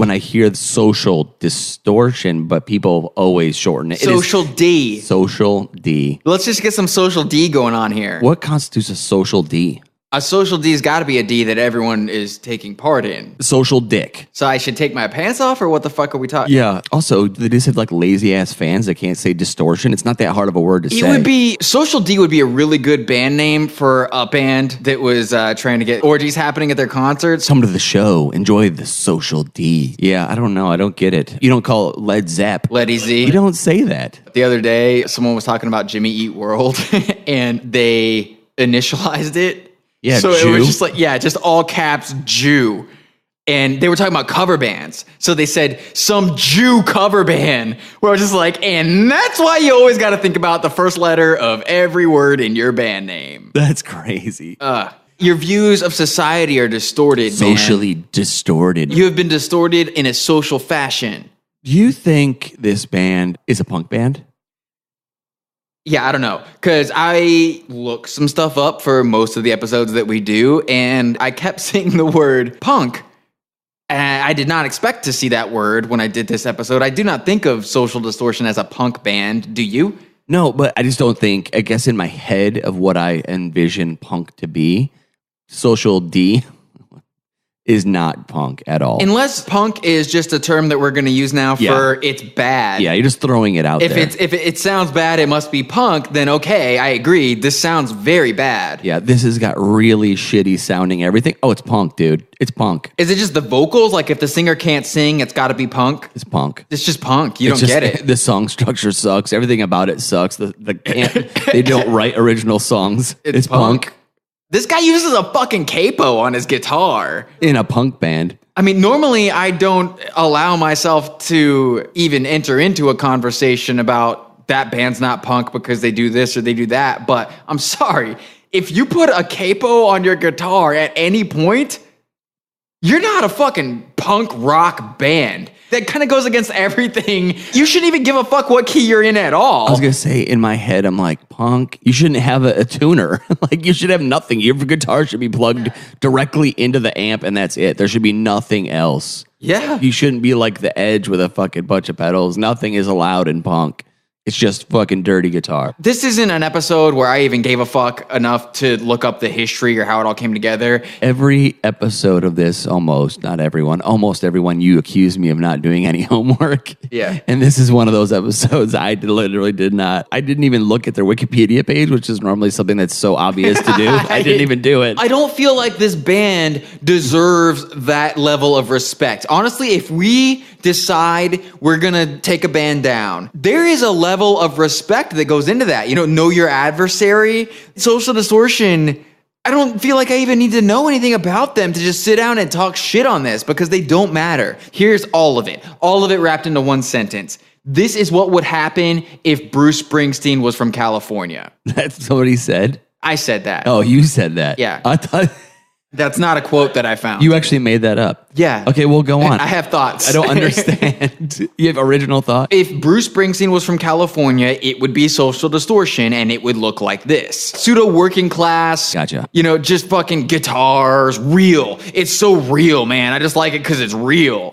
when I hear Social Distortion, but people always shorten it. Social D. Social D. Let's just get some Social D going on here. What constitutes a social D? A social D's got to be a D that everyone is taking part in. Social dick. So I should take my pants off, or what the fuck are we talking? Yeah. Also, they just have like lazy ass fans that can't say distortion. It's not that hard of a word to say. It would be Social D would be a really good band name for a band that was trying to get orgies happening at their concerts. Come to the show. Enjoy the Social D. Yeah, I don't know. I don't get it. You don't call it Led Zepp. Led Z. You don't say that. The other day, someone was talking about Jimmy Eat World, and they initialized it. Yeah, so Jew. it was just like, yeah, just all caps Jew. And they were talking about cover bands. So they said some Jew cover band. Where I was just like, and that's why you always got to think about the first letter of every word in your band name. That's crazy. Your views of society are distorted, Socially man. distorted. You have been distorted in a social fashion. Do you think this band is a punk band? Yeah, I don't know. Because I look some stuff up for most of the episodes that we do, and I kept seeing the word punk. And I did not expect to see that word when I did this episode. I do not think of Social Distortion as a punk band. Do you? No, but I just don't think, I guess in my head of what I envision punk to be, Social D is not punk at all. Unless punk is just a term that we're going to use now for it's bad. Yeah, you're just throwing it out there. If it sounds bad, it must be punk, then okay, I agree. This sounds very bad. Yeah, this has got really shitty sounding everything. Oh, it's punk, dude. It's punk. Is it just the vocals? Like if the singer can't sing, it's got to be punk? It's punk. It's just punk. You don't get it. The song structure sucks. Everything about it sucks. They don't write original songs. It's punk. This guy uses a fucking capo on his guitar. In a punk band. I mean, normally I don't allow myself to even enter into a conversation about that band's not punk because they do this or they do that. But I'm sorry, if you put a capo on your guitar at any point, you're not a fucking punk rock band. That kind of goes against everything. You shouldn't even give a fuck what key you're in at all. I was going to say, in my head, I'm like, punk, you shouldn't have a tuner. Like, you should have nothing. Your guitar should be plugged directly into the amp, and that's it. There should be nothing else. Yeah. You shouldn't be like the Edge with a fucking bunch of pedals. Nothing is allowed in punk. It's just fucking dirty guitar. This isn't an episode where I even gave a fuck enough to look up the history or how it all came together. Every episode of this, almost everyone, you accuse me of not doing any homework. Yeah. And this is one of those episodes I literally did not. I didn't even look at their Wikipedia page, which is normally something that's so obvious to do. I didn't even do it. I don't feel like this band deserves that level of respect. Honestly, if we decide we're going to take a band down, there is a level of respect that goes into that. You know your adversary. Social Distortion, I don't feel like I even need to know anything about them to just sit down and talk shit on this because they don't matter. Here's all of it wrapped into one sentence. This is what would happen if Bruce Springsteen was from California. That's what he said? I said that. Oh, you said that. Yeah. I thought... That's not a quote that I found. You actually made that up. Yeah. Okay, well, go on. I have thoughts. I don't understand. You have original thought? If Bruce Springsteen was from California, it would be Social Distortion, and it would look like this. Pseudo working class. Gotcha. Just fucking guitars. Real. It's so real, man. I just like it because it's real.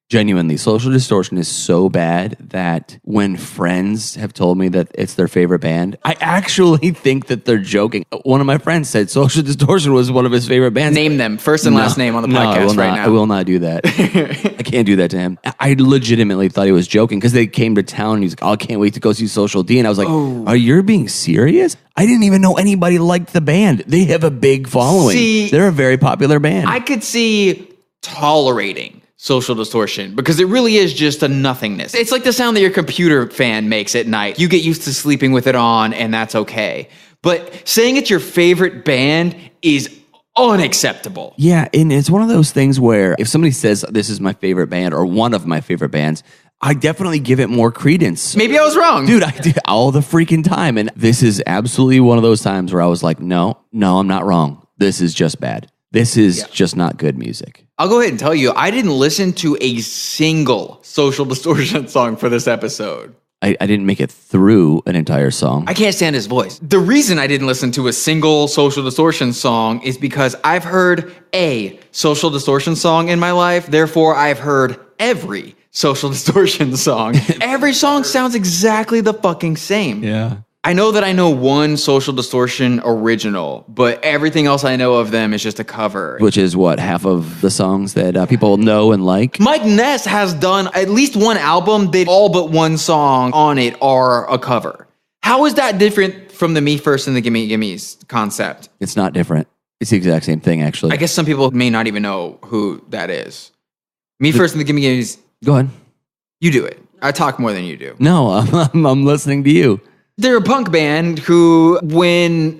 Genuinely, Social Distortion is so bad that when friends have told me that it's their favorite band, I actually think that they're joking. One of my friends said Social Distortion was one of his favorite bands. Name them, first and last name on the podcast right now. I will not do that. I can't do that to him. I legitimately thought he was joking because they came to town and he's like, oh, I can't wait to go see Social D. And I was like, Are you being serious? I didn't even know anybody liked the band. They have a big following. They're a very popular band. I could see tolerating Social Distortion because it really is just a nothingness. It's like the sound that your computer fan makes at night. You get used to sleeping with it on and that's okay. But saying it's your favorite band is unacceptable. Yeah, and it's one of those things where if somebody says this is my favorite band or one of my favorite bands, I definitely give it more credence. Maybe I was wrong. Dude, I do all the freaking time. And this is absolutely one of those times where I was like, no, I'm not wrong. This is just bad. This is just not good music. I'll go ahead and tell you, I didn't listen to a single Social Distortion song for this episode. I didn't make it through an entire song. I can't stand his voice. The reason I didn't listen to a single Social Distortion song is because I've heard a Social Distortion song in my life. Therefore, I've heard every Social Distortion song. Every song sounds exactly the fucking same. Yeah. I know that I know one Social Distortion original, but everything else I know of them is just a cover. Which is what, half of the songs that people know and like? Mike Ness has done at least one album that all but one song on it are a cover. How is that different from the Me First and the Gimme Gimmes concept? It's not different. It's the exact same thing, actually. I guess some people may not even know who that is. Me First and the Gimme Gimmes. Go ahead. You do it. I talk more than you do. No, I'm listening to you. They're a punk band who,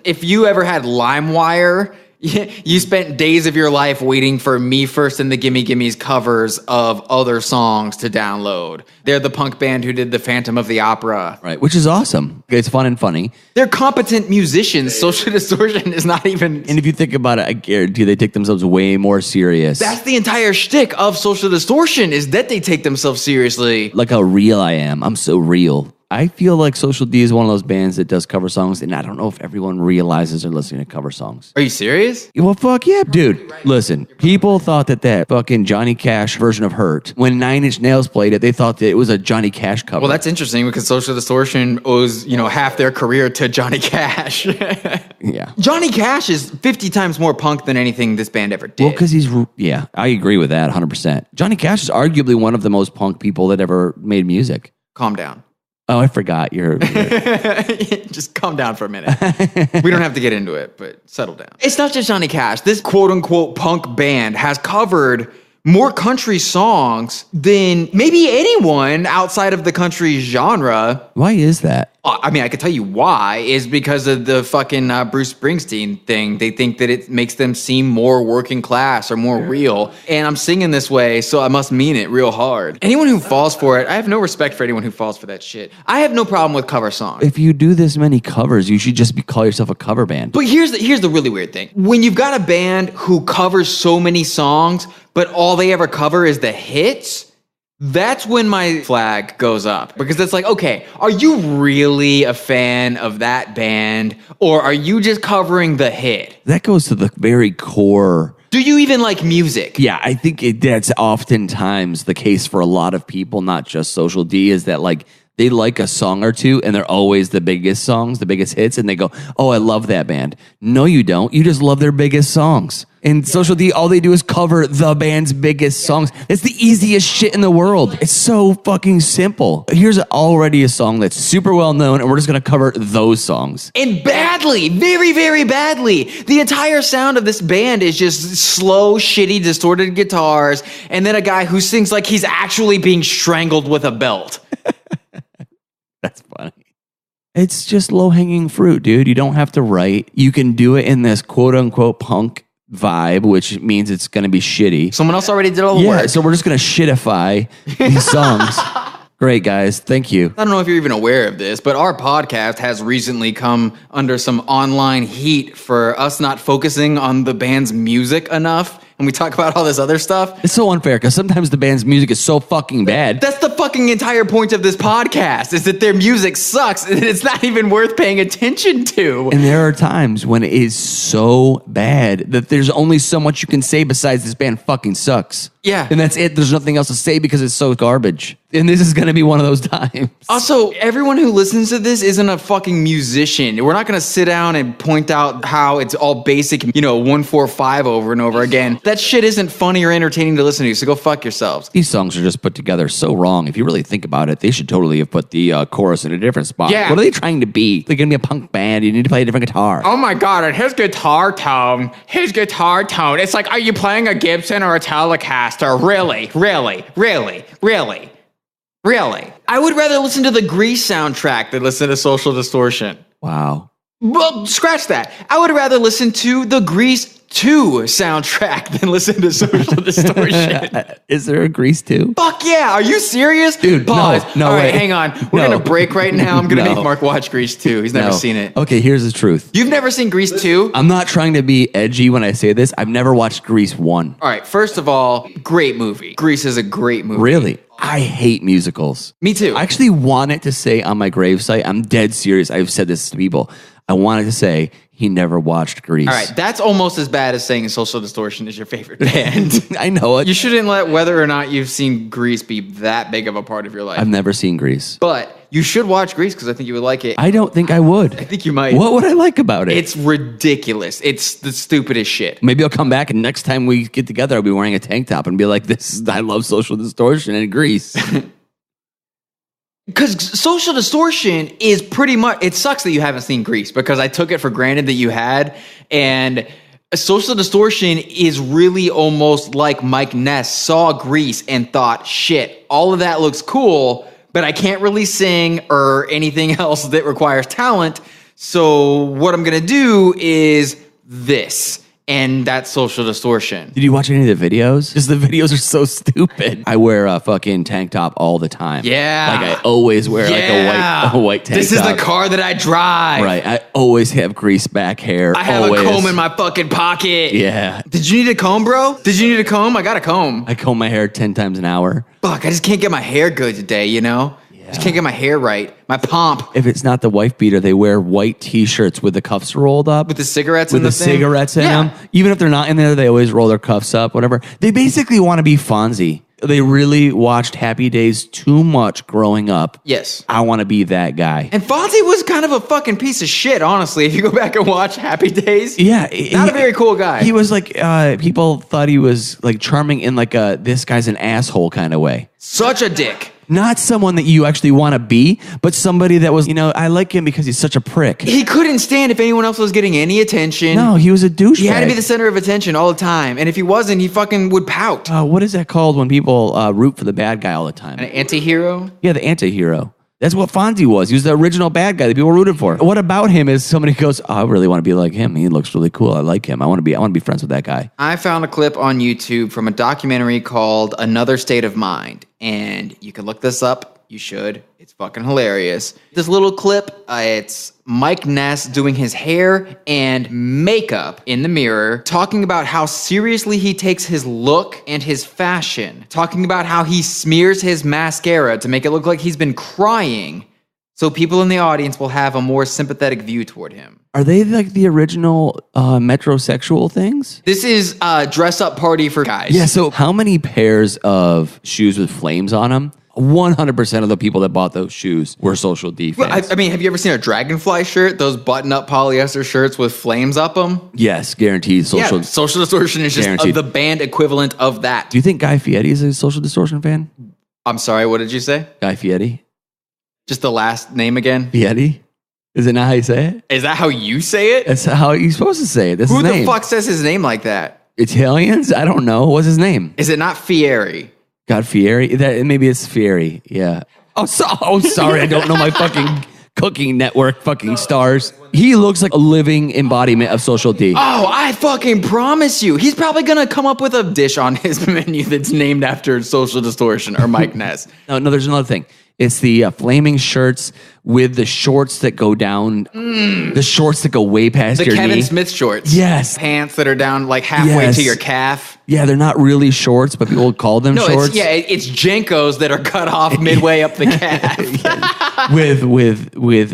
if you ever had LimeWire, you spent days of your life waiting for Me First and the Gimme Gimmes covers of other songs to download. They're the punk band who did the Phantom of the Opera. Right, which is awesome. It's fun and funny. They're competent musicians. Social Distortion is not even... And if you think about it, I guarantee they take themselves way more serious. That's the entire shtick of Social Distortion, is that they take themselves seriously. Like how real I am. I'm so real. I feel like Social D is one of those bands that does cover songs, and I don't know if everyone realizes they're listening to cover songs. Are you serious? Well, fuck yeah, dude. Listen, people thought that fucking Johnny Cash version of Hurt, when Nine Inch Nails played it, they thought that it was a Johnny Cash cover. Well, that's interesting because Social Distortion owes, half their career to Johnny Cash. Yeah. Johnny Cash is 50 times more punk than anything this band ever did. Well, because I agree with that 100%. Johnny Cash is arguably one of the most punk people that ever made music. Calm down. Oh, I forgot. You're Just calm down for a minute. We don't have to get into it, but settle down. It's not just Johnny Cash. This quote-unquote punk band has covered more country songs than maybe anyone outside of the country genre. Why is that? I mean, I could tell you why. Is because of the fucking Bruce Springsteen thing. They think that it makes them seem more working class or more real. And I'm singing this way, so I must mean it real hard. Anyone who falls for it, I have no respect for anyone who falls for that shit. I have no problem with cover songs. If you do this many covers, you should just call yourself a cover band. But here's the really weird thing. When you've got a band who covers so many songs, but all they ever cover is the hits, that's when my flag goes up. Because it's like, okay, are you really a fan of that band? Or are you just covering the hit? That goes to the very core. Do you even like music? Yeah, I think that's oftentimes the case for a lot of people, not just Social D, is that like they like a song or two and they're always the biggest songs, the biggest hits, and they go, oh, I love that band. No, you don't. You just love their biggest songs. And Social D, all they do is cover the band's biggest songs. It's the easiest shit in the world. It's so fucking simple. Here's already a song that's super well known, and we're just going to cover those songs. And badly, very, very badly. The entire sound of this band is just slow, shitty, distorted guitars, and then a guy who sings like he's actually being strangled with a belt. That's funny. It's just low-hanging fruit, dude. You don't have to write. You can do it in this quote-unquote punk vibe, which means it's going to be shitty. Someone else already did all the work. So we're just going to shitify these songs. Great, guys. Thank you. I don't know if you're even aware of this, but our podcast has recently come under some online heat for us not focusing on the band's music enough. And we talk about all this other stuff. It's so unfair because sometimes the band's music is so fucking bad. That's the fucking entire point of this podcast, is that their music sucks and it's not even worth paying attention to. And there are times when it is so bad that there's only so much you can say besides this band fucking sucks. Yeah. And that's it. There's nothing else to say because it's so garbage. And this is going to be one of those times. Also, everyone who listens to this isn't a fucking musician. We're not going to sit down and point out how it's all basic, 1-4-5 over and over again. That shit isn't funny or entertaining to listen to, so go fuck yourselves. These songs are just put together so wrong. If you really think about it, they should totally have put the chorus in a different spot. Yeah. What are they trying to be? They're going to be a punk band. You need to play a different guitar. Oh my God, and his guitar tone. It's like, are you playing a Gibson or a Telecaster? Really? I would rather listen to the Grease soundtrack than listen to Social Distortion. Wow. Well, scratch that. I would rather listen to the Grease 2 soundtrack than listen to Social Distortion. Is there a Grease 2? Fuck yeah. Are you serious? Dude, pause. No, All right, wait. hang on. We're going to break right now. I'm going to No. make Mark watch Grease 2. He's never seen it. Okay, here's the truth. You've never seen Grease 2? I'm not trying to be edgy when I say this. I've never watched Grease 1. All right, first of all, great movie. Grease is a great movie. Really? I hate musicals. Me too. I actually want it to say on my gravesite, I'm dead serious. I've said this to people. I wanted to say he never watched Grease. All right, that's almost as bad as saying Social Distortion is your favorite band. I know it. You shouldn't let whether or not you've seen Grease be that big of a part of your life. I've never seen Grease. But you should watch Grease because I think you would like it. I don't think I would. I think you might. What would I like about it? It's ridiculous. It's the stupidest shit. Maybe I'll come back and next time we get together, I'll be wearing a tank top and be like, I love Social Distortion and Grease. Because Social Distortion is pretty much, it sucks that you haven't seen Grease because I took it for granted that you had. And Social Distortion is really almost like Mike Ness saw Grease and thought, shit, all of that looks cool, but I can't really sing or anything else that requires talent. So what I'm going to do is this. And that's Social Distortion. Did you watch any of the videos? Because the videos are so stupid. I wear a fucking tank top all the time. Yeah. Like I always wear like a white tank top. This is the car that I drive. Right. I always have grease back hair. I have a comb in my fucking pocket. Yeah. Did you need a comb, bro? Did you need a comb? I got a comb. I comb my hair 10 times an hour. Fuck, I just can't get my hair good today, you know? Just can't get my hair right. My pomp. If it's not the wife beater, they wear white T-shirts with the cuffs rolled up. With the cigarettes with in the the cigarettes in Yeah. them. Even if they're not in there, they always roll their cuffs up, whatever. They basically want to be Fonzie. They really watched Happy Days too much growing up. Yes. I want to be that guy. And Fonzie was kind of a fucking piece of shit, honestly. If you go back and watch Happy Days. Yeah. Not a very cool guy. He was like, people thought he was like charming in like a, this guy's an asshole kind of way. Such a dick. Not someone that you actually want to be, but somebody that was, I like him because he's such a prick. He couldn't stand if anyone else was getting any attention. No, he was a douchebag. He had to be the center of attention all the time. And if he wasn't, he fucking would pout. What is that called when people root for the bad guy all the time? An anti-hero? Yeah, the anti-hero. That's what Fonzie was. He was the original bad guy that people rooted for. What about him is somebody goes, I really want to be like him. He looks really cool. I like him. I want to be friends with that guy. I found a clip on YouTube from a documentary called Another State of Mind. And you can look this up. You should. It's fucking hilarious. This little clip, it's Mike Ness doing his hair and makeup in the mirror, talking about how seriously he takes his look and his fashion, talking about how he smears his mascara to make it look like he's been crying so people in the audience will have a more sympathetic view toward him. Are they like the original metrosexual things? This is a dress-up party for guys. Yeah, so how many pairs of shoes with flames on them? 100% of the people that bought those shoes were Social D fans. Well, I mean, have you ever seen a Dragonfly shirt? Those button-up polyester shirts with flames up them? Yes, guaranteed. Social Distortion is just Guaranteed. the band equivalent of that. Do you think Guy Fieri is a Social Distortion fan? I'm sorry, what did you say? Guy Fieri? Just the last name again? Fieri? Is it not how you say it? Is that how you say it? That's how you're supposed to say it. That's Who his the name. fuck says his name like that? Italians? I don't know. What's his name? Is it not Fieri? God, Fieri? Maybe it's Fieri. Yeah. Oh, sorry. I don't know my fucking Cooking Network fucking stars. He looks like a living embodiment of Social D. Oh, I fucking promise you. He's probably going to come up with a dish on his menu that's named after Social Distortion or Mike Ness. No, there's another thing. It's the flaming shirts with the shorts that go down, the shorts that go way past your knee. The Kevin Smith shorts. Yes. Pants that are down like halfway to your calf. Yeah, they're not really shorts, but people call them shorts. It's Jenkos that are cut off midway up the calf. with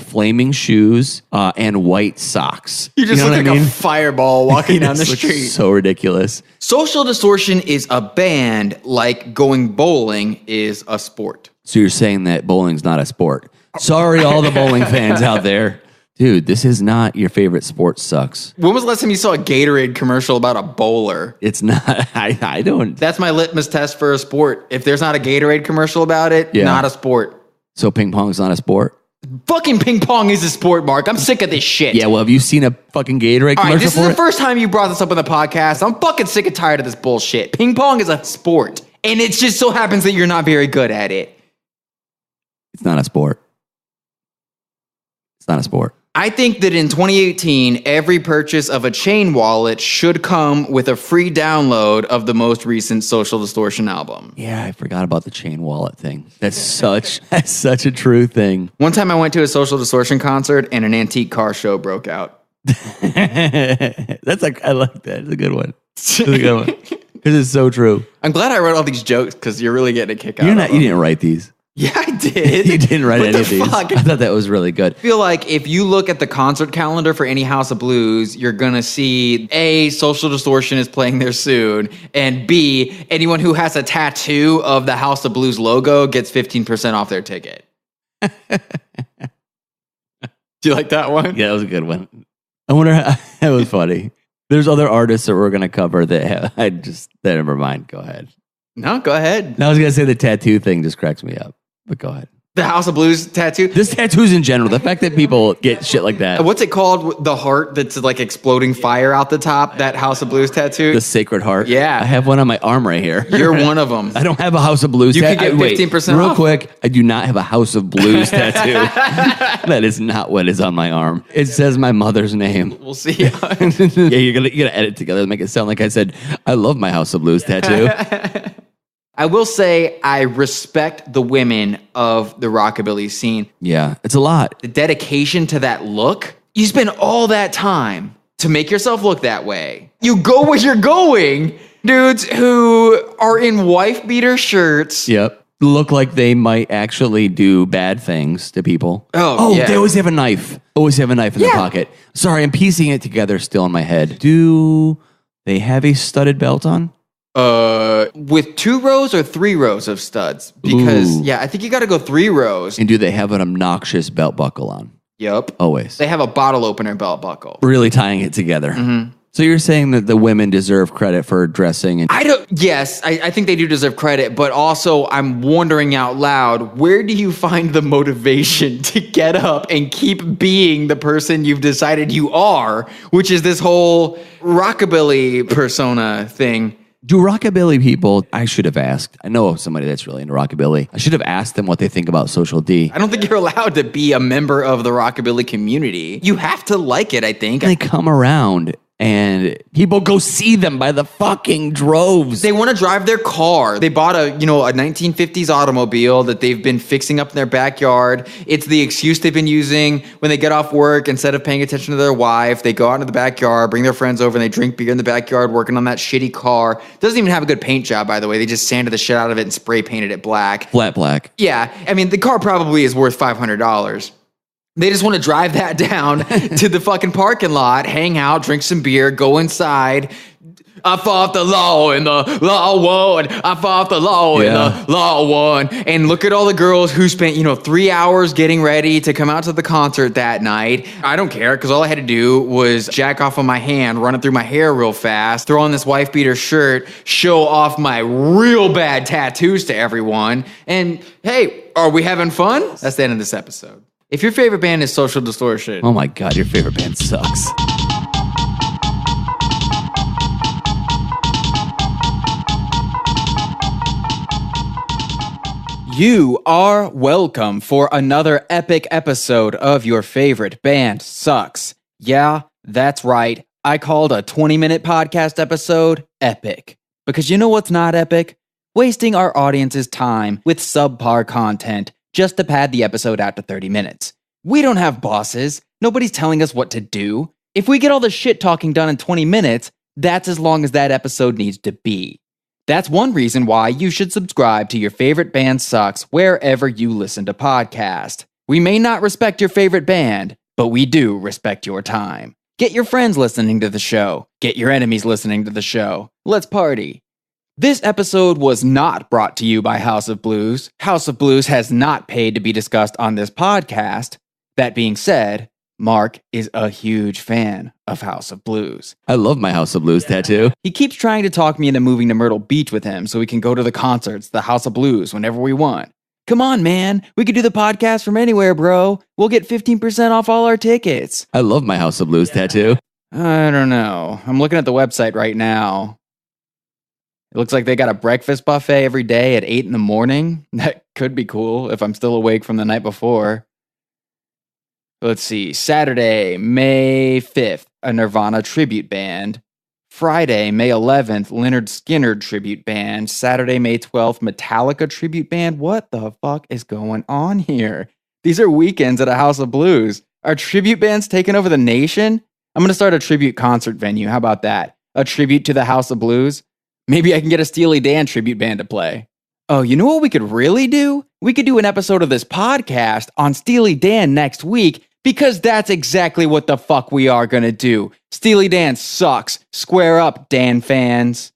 flaming shoes and white socks. You just know look what like I mean? a fireball walking down the This looks street. So ridiculous. Social Distortion is a band like going bowling is a sport. So you're saying that bowling's not a sport? Sorry, all the bowling fans out there. Dude, this is not your favorite sport. Sucks. When was the last time you saw a Gatorade commercial about a bowler? It's not. I don't. That's my litmus test for a sport. If there's not a Gatorade commercial about it, Yeah. not a sport. So ping pong's not a sport? Fucking ping pong is a sport, Mark. I'm sick of this shit. Yeah, well, have you seen a fucking Gatorade All commercial right, this for is the it? first time you brought this up on the podcast. I'm fucking sick and tired of this bullshit. Ping pong is a sport. And it just so happens that you're not very good at it. It's not a sport. It's not a sport. I think that in 2018, every purchase of a chain wallet should come with a free download of the most recent Social Distortion album. Yeah, I forgot about the chain wallet thing. That's such a true thing. One time I went to a Social Distortion concert and an antique car show broke out. I like that. It's a good one. It's a good one. This is so true. I'm glad I wrote all these jokes because you're really getting a kick out of them. You didn't write these. Yeah, I did. You didn't write What any the of these. fuck? I thought that was really good. I feel like if you look at the concert calendar for any House of Blues, you're going to see A, Social Distortion is playing there soon, and B, anyone who has a tattoo of the House of Blues logo gets 15% off their ticket. Do you like that one? Yeah, that was a good one. I wonder how, that was funny. There's other artists that we're going to cover that never mind. Go ahead. No, go ahead. No, I was going to say the tattoo thing just cracks me up, but go ahead. The House of Blues tattoo? This tattoos in general, the fact that people get shit like that. What's it called? The heart that's like exploding fire out the top, that House of Blues tattoo? The Sacred Heart. Yeah. I have one on my arm right here. You're one of them. I don't have a House of Blues You tattoo. could get 15% real off. quick, I do not have a House of Blues tattoo. That is not what is on my arm. It says my mother's name. We'll see. Yeah, you gotta edit together to make it sound like I said, I love my House of Blues tattoo. I will say I respect the women of the rockabilly scene. Yeah, it's a lot. The dedication to that look. You spend all that time to make yourself look that way. You go where you're going. Dudes who are in wife beater shirts. Yep. Look like they might actually do bad things to people. Oh, yeah. They always have a knife. Always have a knife in their pocket. Sorry, I'm piecing it together still in my head. Do they have a studded belt on? With 2 rows or 3 rows of studs? Because, Ooh. I think you got to go 3 rows. And do they have an obnoxious belt buckle on? Yep. Always. They have a bottle opener belt buckle. Really tying it together. Mm-hmm. So you're saying that the women deserve credit for dressing and Yes, I think they do deserve credit, but also I'm wondering out loud, where do you find the motivation to get up and keep being the person you've decided you are, which is this whole rockabilly persona thing? do rockabilly people, I should have asked. I know somebody that's really into rockabilly. I should have asked them what they think about Social D. I don't think you're allowed to be a member of the rockabilly community. You have to like it, I think. They come around and people go see them by the fucking droves. They want to drive their car. They bought a 1950s automobile that they've been fixing up in their backyard. It's the excuse they've been using when they get off work. Instead of paying attention to their wife, they go out into the backyard, bring their friends over, and they drink beer in the backyard, working on that shitty car. Doesn't even have a good paint job, by the way. They just sanded the shit out of it and spray painted it black. Flat black. Yeah, I mean, the car probably is worth $500. They just want to drive that down to the fucking parking lot, hang out, drink some beer, go inside. I fought the law and the law won. I fought the law and the law won. And look at all the girls who spent, 3 hours getting ready to come out to the concert that night. I don't care, because all I had to do was jack off on my hand, run it through my hair real fast, throw on this wife beater shirt, show off my real bad tattoos to everyone. And hey, are we having fun? That's the end of this episode. If your favorite band is Social Distortion. Oh my God, your favorite band sucks. You are welcome for another epic episode of Your Favorite Band Sucks. Yeah, that's right. I called a 20-minute podcast episode epic. Because you know what's not epic? Wasting our audience's time with subpar content just to pad the episode out to 30 minutes. We don't have bosses. Nobody's telling us what to do. If we get all the shit talking done in 20 minutes, that's as long as that episode needs to be. That's one reason why you should subscribe to Your Favorite Band Sucks wherever you listen to podcasts. We may not respect your favorite band, but we do respect your time. Get your friends listening to the show. Get your enemies listening to the show. Let's party. This episode was not brought to you by House of Blues. House of Blues has not paid to be discussed on this podcast. That being said, Mark is a huge fan of House of Blues. I love my House of Blues tattoo. He keeps trying to talk me into moving to Myrtle Beach with him so we can go to the concerts, the House of Blues, whenever we want. Come on, man. We could do the podcast from anywhere, bro. We'll get 15% off all our tickets. I love my House of Blues tattoo. I don't know. I'm looking at the website right now. It looks like they got a breakfast buffet every day at 8 in the morning. That could be cool if I'm still awake from the night before. Let's see. Saturday, May 5th, a Nirvana tribute band. Friday, May 11th, Leonard Skinner tribute band. Saturday, May 12th, Metallica tribute band. What the fuck is going on here? These are weekends at a House of Blues. Are tribute bands taking over the nation? I'm going to start a tribute concert venue. How about that? A tribute to the House of Blues. Maybe I can get a Steely Dan tribute band to play. Oh, you know what we could really do? We could do an episode of this podcast on Steely Dan next week, because that's exactly what the fuck we are gonna do. Steely Dan sucks. Square up, Dan fans.